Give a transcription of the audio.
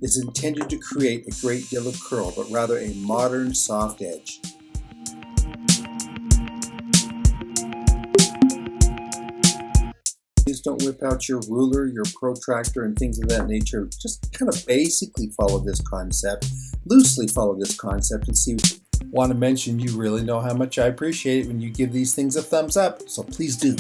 is intended to create a great deal of curl, but rather a modern soft edge. Please don't whip out your ruler, your protractor, and things of that nature. Just kind of basically follow this concept, loosely follow this concept, and see. Want to mention you really know how much I appreciate it when you give these things a thumbs up, so please do.